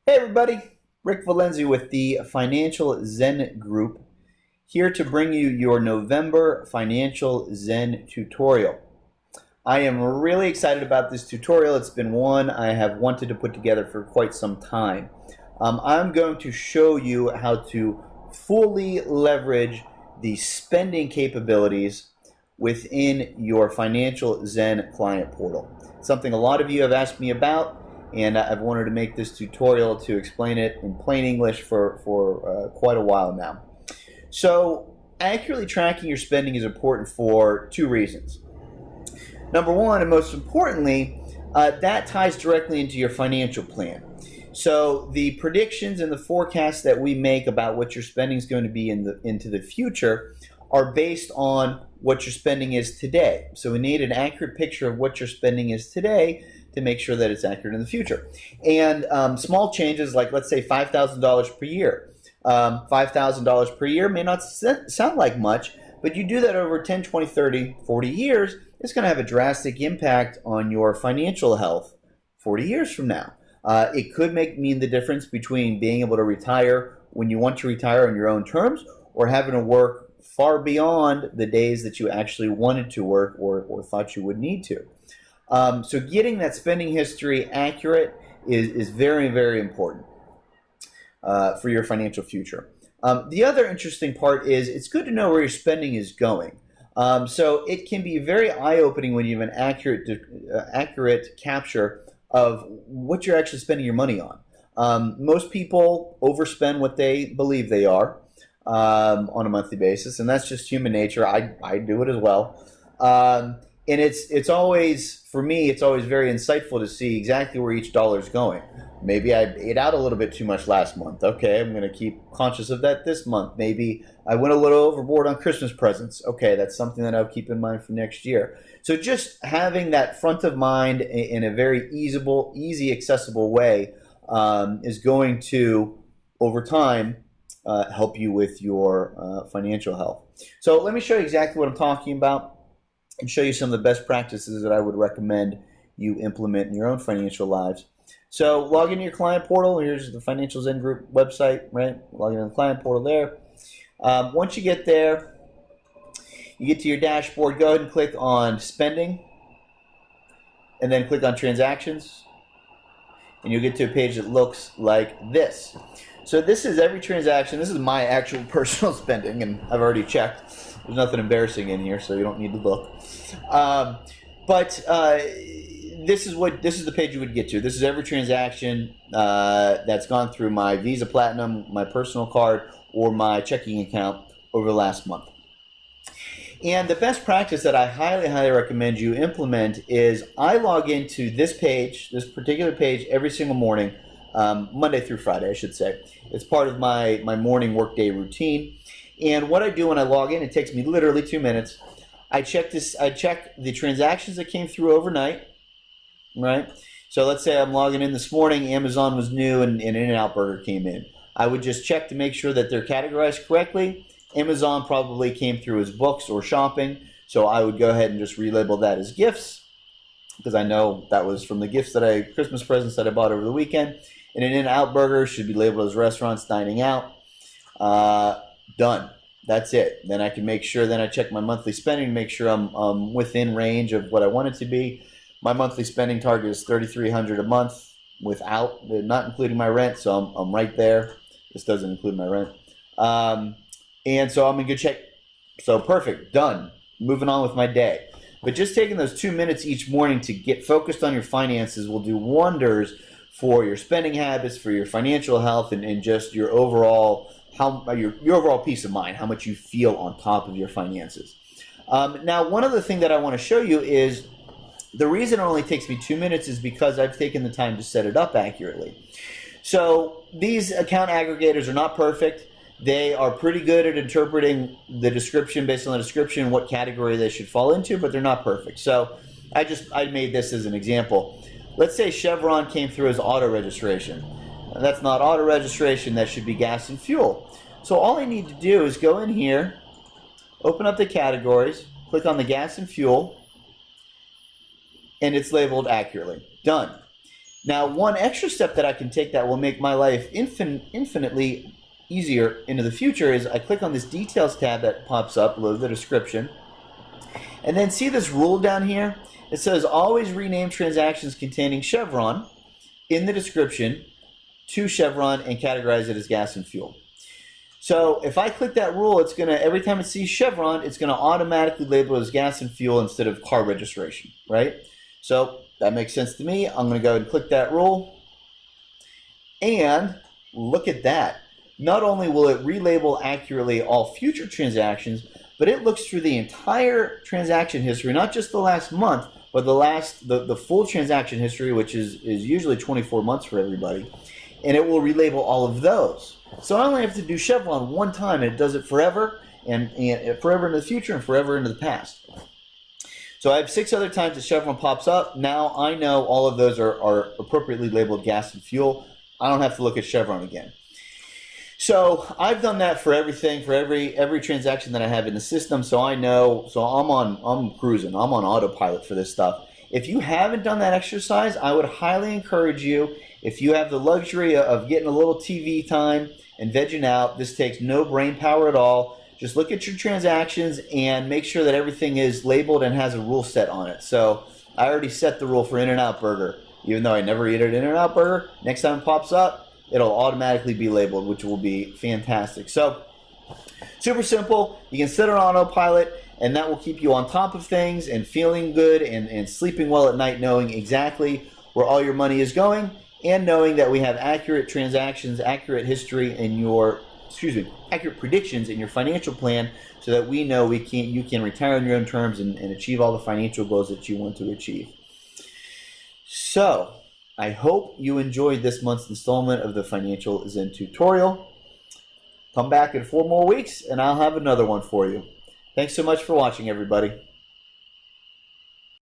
Hey everybody, Rick Valenzi with the Financial Zen Group, here to bring you your November Financial Zen tutorial. I am really excited about this tutorial. It's been one I have wanted to put together for quite some time. I'm going to show you how to fully leverage the spending capabilities within your Financial Zen client portal. Something a lot of you have asked me about, and I've wanted to make this tutorial to explain it in plain English for quite a while now. So, accurately tracking your spending is important for two reasons. Number one, and most importantly, that ties directly into your financial plan. So the predictions and the forecasts that we make about what your spending is going to be into the future are based on what your spending is today. So we need an accurate picture of what your spending is today to make sure that it's accurate in the future. And small changes, like let's say $5,000 per year. $5,000 per year may not sound like much, but you do that over 10, 20, 30, 40 years, it's going to have a drastic impact on your financial health 40 years from now. It could mean the difference between being able to retire when you want to retire on your own terms, or having to work far beyond the days that you actually wanted to work or thought you would need to. So getting that spending history accurate is very, very important for your financial future. The other interesting part is it's good to know where your spending is going. So it can be very eye-opening when you have an accurate capture of what you're actually spending your money on. Most people overspend what they believe they are on a monthly basis, and that's just human nature. I do it as well. And it's always, for me, it's always very insightful to see exactly where each dollar is going. Maybe I ate out a little bit too much last month. Okay, I'm going to keep conscious of that this month. Maybe I went a little overboard on Christmas presents. Okay, that's something that I'll keep in mind for next year. So just having that front of mind in a very easy, accessible way is going to, over time, help you with your financial health. So let me show you exactly what I'm talking about and show you some of the best practices that I would recommend you implement in your own financial lives. So log into your client portal. Here's the Financial Zen Group website, right? Log into the client portal there. Once you get there, you get to your dashboard, go ahead and click on spending, and then click on transactions, and you'll get to a page that looks like this. So this is every transaction. This is my actual personal spending, and I've already checked. There's nothing embarrassing in here, so you don't need to look. This is the page you would get to. This is every transaction that's gone through my Visa Platinum, my personal card, or my checking account over the last month. And the best practice that I highly, highly recommend you implement is I log into this page, this particular page, every single morning, Monday through Friday, I should say. It's part of my morning workday routine. And what I do when I log in, it takes me literally 2 minutes. I check the transactions that came through overnight, right? So let's say I'm logging in this morning, Amazon was new and In-N-Out Burger came in. I would just check to make sure that they're categorized correctly. Amazon probably came through as books or shopping, so I would go ahead and just relabel that as gifts, because I know that was from the Christmas presents that I bought over the weekend. And In-N-Out Burger should be labeled as restaurants dining out. Done. That's it. Then I can make sure, then I check my monthly spending to make sure I'm within range of what I want it to be. My monthly spending target is $3,300 a month not including my rent, so I'm right there. This doesn't include my rent. And so I'm in good shape. So perfect. Done. Moving on with my day. But just taking those 2 minutes each morning to get focused on your finances will do wonders for your spending habits, for your financial health, and just your overall your overall peace of mind, how much you feel on top of your finances. Now, one other thing that I want to show you is the reason it only takes me 2 minutes is because I've taken the time to set it up accurately. So these account aggregators are not perfect. They are pretty good at interpreting the description based on the description, what category they should fall into, but they're not perfect. So I made this as an example. Let's say Chevron came through as auto registration. That's not auto registration, that should be gas and fuel. So all I need to do is go in here, open up the categories, click on the gas and fuel, and it's labeled accurately. Done. Now, one extra step that I can take that will make my life infinitely easier into the future is I click on this details tab that pops up below the description, and then see this rule down here? It says always rename transactions containing Chevron in the description to Chevron and categorize it as gas and fuel. So if I click that rule, it's gonna, every time it sees Chevron, it's gonna automatically label it as gas and fuel instead of car registration, right? So that makes sense to me. I'm gonna go and click that rule, and look at that. Not only will it relabel accurately all future transactions, but it looks through the entire transaction history, not just the last month, but the full transaction history, which is usually 24 months for everybody, and it will relabel all of those. So I only have to do Chevron one time, and it does it forever, and forever into the future, and forever into the past. So I have 6 other times that Chevron pops up. Now I know all of those are appropriately labeled gas and fuel. I don't have to look at Chevron again. So I've done that for everything, for every transaction that I have in the system. So I know. So I'm cruising. I'm on autopilot for this stuff. If you haven't done that exercise, I would highly encourage you. If you have the luxury of getting a little TV time and vegging out, this takes no brain power at all. Just look at your transactions and make sure that everything is labeled and has a rule set on it. So I already set the rule for In-N-Out Burger. Even though I never eat at In-N-Out Burger, next time it pops up, it'll automatically be labeled, which will be fantastic. So super simple. You can set it on autopilot, and that will keep you on top of things and feeling good and sleeping well at night, knowing exactly where all your money is going, and knowing that we have accurate transactions, accurate history in your, accurate predictions in your financial plan, so that we know you can retire on your own terms and achieve all the financial goals that you want to achieve. So I hope you enjoyed this month's installment of the Financial Zen tutorial. Come back in 4 more weeks and I'll have another one for you. Thanks so much for watching, everybody.